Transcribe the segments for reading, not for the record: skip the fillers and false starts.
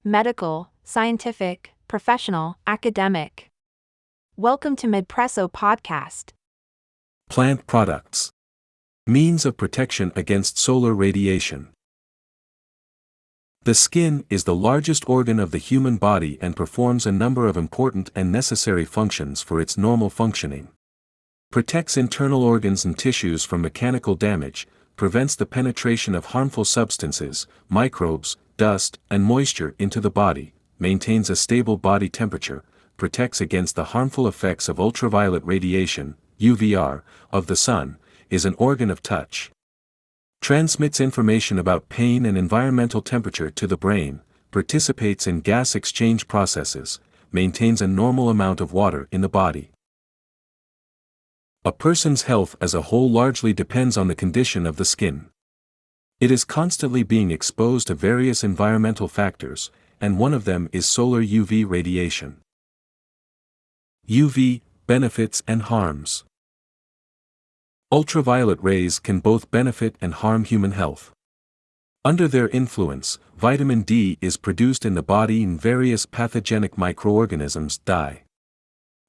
medical, scientific, professional, academic. Welcome to Midpresso Podcast. Plant products. Means of protection against solar radiation. The skin is the largest organ of the human body and performs a number of important and necessary functions for its normal functioning. Protects internal organs and tissues from mechanical damage, prevents the penetration of harmful substances, microbes, dust, and moisture into the body, maintains a stable body temperature, protects against the harmful effects of ultraviolet radiation, UVR, of the sun, is an organ of touch. Transmits information about pain and environmental temperature to the brain, participates in gas exchange processes, maintains a normal amount of water in the body. A person's health as a whole largely depends on the condition of the skin. It is constantly being exposed to various environmental factors, and one of them is solar UV radiation. UV, benefits and harms. Ultraviolet rays can both benefit and harm human health. Under their influence, vitamin D is produced in the body and various pathogenic microorganisms die.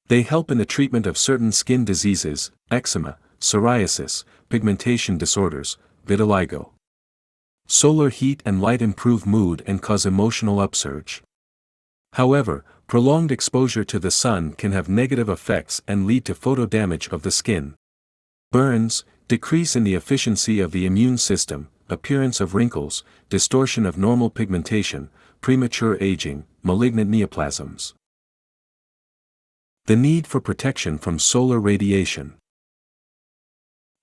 They help in the treatment of certain skin diseases, eczema, psoriasis, pigmentation disorders, vitiligo. Solar heat and light improve mood and cause emotional upsurge. However, prolonged exposure to the sun can have negative effects and lead to photodamage of the skin. Burns, decrease in the efficiency of the immune system, appearance of wrinkles, distortion of normal pigmentation, premature aging, malignant neoplasms. The need for protection from solar radiation.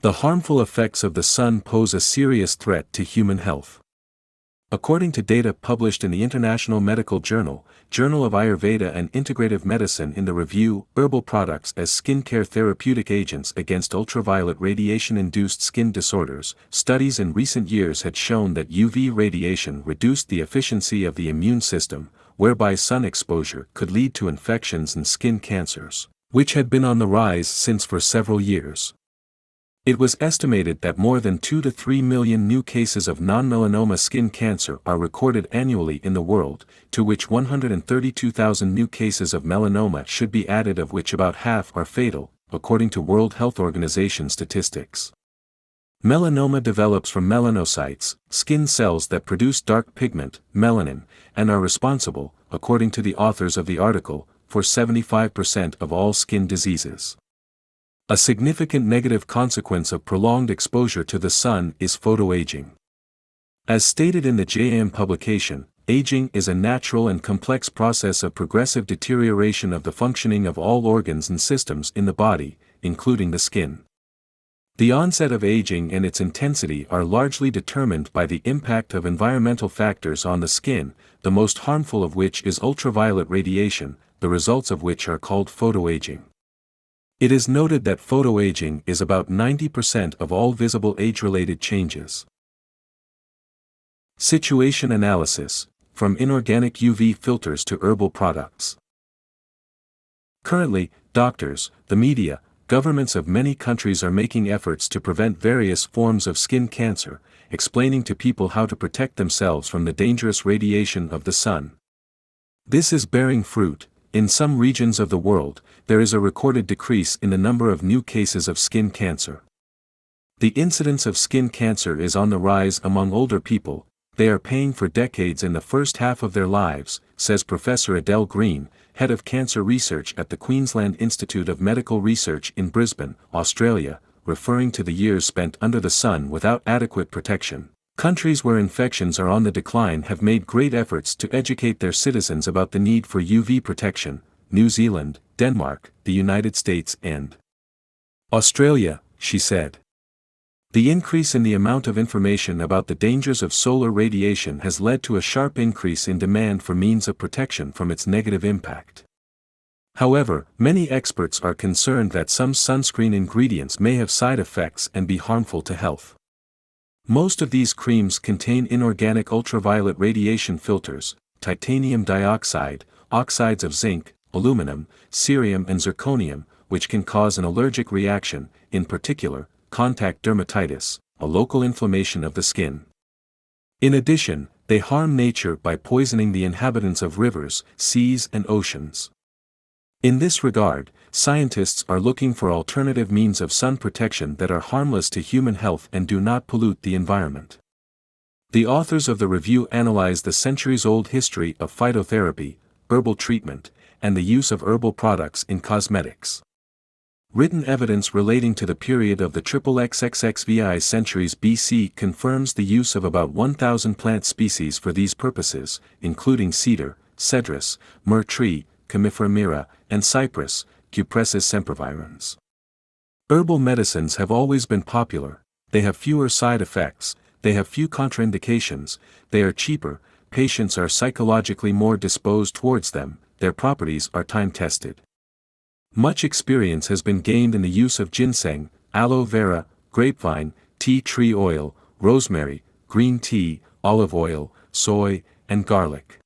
The harmful effects of the sun pose a serious threat to human health. According to data published in the International Medical Journal, Journal of Ayurveda and Integrative Medicine in the review, Herbal Products as Skincare Therapeutic Agents Against Ultraviolet Radiation-Induced Skin Disorders, studies in recent years had shown that UV radiation reduced the efficiency of the immune system, whereby sun exposure could lead to infections and skin cancers, which had been on the rise since for several years. It was estimated that more than 2 to 3 million new cases of non-melanoma skin cancer are recorded annually in the world, to which 132,000 new cases of melanoma should be added, of which about half are fatal, according to World Health Organization statistics. Melanoma develops from melanocytes, skin cells that produce dark pigment, melanin, and are responsible, according to the authors of the article, for 75% of all skin diseases. A significant negative consequence of prolonged exposure to the sun is photoaging. As stated in the JAM publication, aging is a natural and complex process of progressive deterioration of the functioning of all organs and systems in the body, including the skin. The onset of aging and its intensity are largely determined by the impact of environmental factors on the skin, the most harmful of which is ultraviolet radiation, the results of which are called photoaging. It is noted that photoaging is about 90% of all visible age-related changes. Situation analysis, from inorganic UV filters to herbal products. Currently, doctors, the media, governments of many countries are making efforts to prevent various forms of skin cancer, explaining to people how to protect themselves from the dangerous radiation of the sun. This is bearing fruit. In some regions of the world, there is a recorded decrease in the number of new cases of skin cancer. The incidence of skin cancer is on the rise among older people. They are paying for decades in the first half of their lives, says Professor Adele Green, head of cancer research at the Queensland Institute of Medical Research in Brisbane, Australia, referring to the years spent under the sun without adequate protection. Countries where infections are on the decline have made great efforts to educate their citizens about the need for UV protection: New Zealand, Denmark, the United States and Australia, she said. The increase in the amount of information about the dangers of solar radiation has led to a sharp increase in demand for means of protection from its negative impact. However, many experts are concerned that some sunscreen ingredients may have side effects and be harmful to health. Most of these creams contain inorganic ultraviolet radiation filters, titanium dioxide, oxides of zinc, aluminum, cerium and zirconium, which can cause an allergic reaction, in particular, contact dermatitis, a local inflammation of the skin. In addition, They harm nature by poisoning the inhabitants of rivers, seas, and oceans. In this regard, scientists are looking for alternative means of sun protection that are harmless to human health and do not pollute the environment. The authors of the review analyze the centuries-old history of phytotherapy, herbal treatment, and the use of herbal products in cosmetics. Written evidence relating to the period of the XXXVI centuries BC confirms the use of about 1,000 plant species for these purposes, including cedar, cedrus, myrrh tree, Commiphora myrrha, and cypress, Cupressus sempervirens. Herbal medicines have always been popular, they have fewer side effects, they have few contraindications, they are cheaper, patients are psychologically more disposed towards them, their properties are time-tested. Much experience has been gained in the use of ginseng, aloe vera, grapevine, tea tree oil, rosemary, green tea, olive oil, soy, and garlic.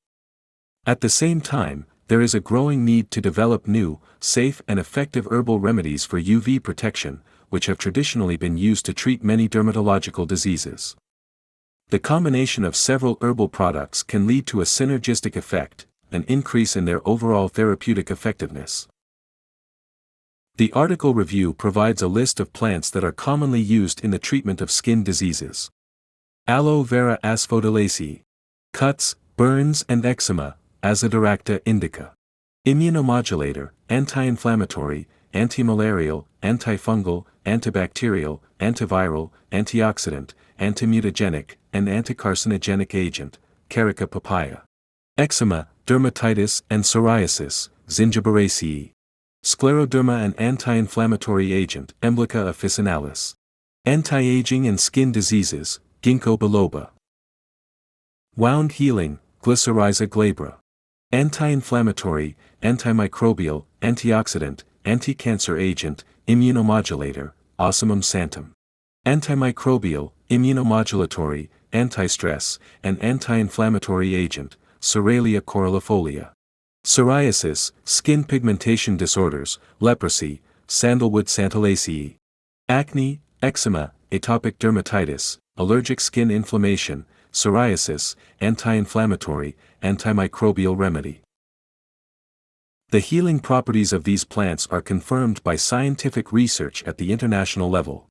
At the same time, there is a growing need to develop new, safe and effective herbal remedies for UV protection, which have traditionally been used to treat many dermatological diseases. The combination of several herbal products can lead to a synergistic effect, an increase in their overall therapeutic effectiveness. The article review provides a list of plants that are commonly used in the treatment of skin diseases. Aloe vera asphodelaceae. Cuts, burns and eczema, Azadirachta indica. Immunomodulator, anti-inflammatory, antimalarial, antifungal, antibacterial, antiviral, antioxidant, antimutagenic, and anticarcinogenic agent, Carica papaya. Eczema, dermatitis and psoriasis, Zingiberaceae. Scleroderma and anti-inflammatory agent, Emblica officinalis. Anti-aging and skin diseases, Ginkgo biloba. Wound healing, Glycyrrhiza glabra. Anti-inflammatory, antimicrobial, antioxidant, anti-cancer agent, immunomodulator, Ocimum santum. Antimicrobial, immunomodulatory, anti-stress, and anti-inflammatory agent, Soralia coralifolia. Psoriasis, skin pigmentation disorders, leprosy, Sandalwood santillaceae. Acne, eczema, atopic dermatitis, allergic skin inflammation, psoriasis, anti-inflammatory, antimicrobial remedy. The healing properties of these plants are confirmed by scientific research at the international level.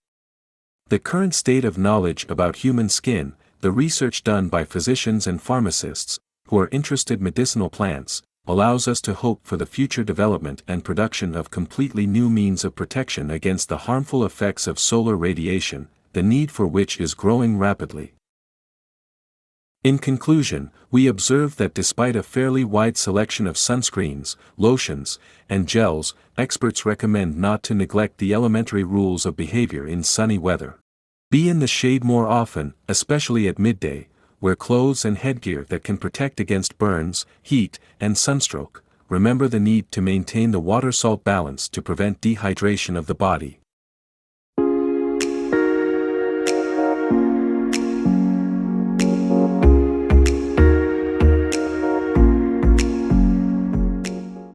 The current state of knowledge about human skin, the research done by physicians and pharmacists, who are interested in medicinal plants, allows us to hope for the future development and production of completely new means of protection against the harmful effects of solar radiation, the need for which is growing rapidly. In conclusion, we observe that despite a fairly wide selection of sunscreens, lotions, and gels, experts recommend not to neglect the elementary rules of behavior in sunny weather. Be in the shade more often, especially at midday, wear clothes and headgear that can protect against burns, heat, and sunstroke. Remember the need to maintain the water-salt balance to prevent dehydration of the body.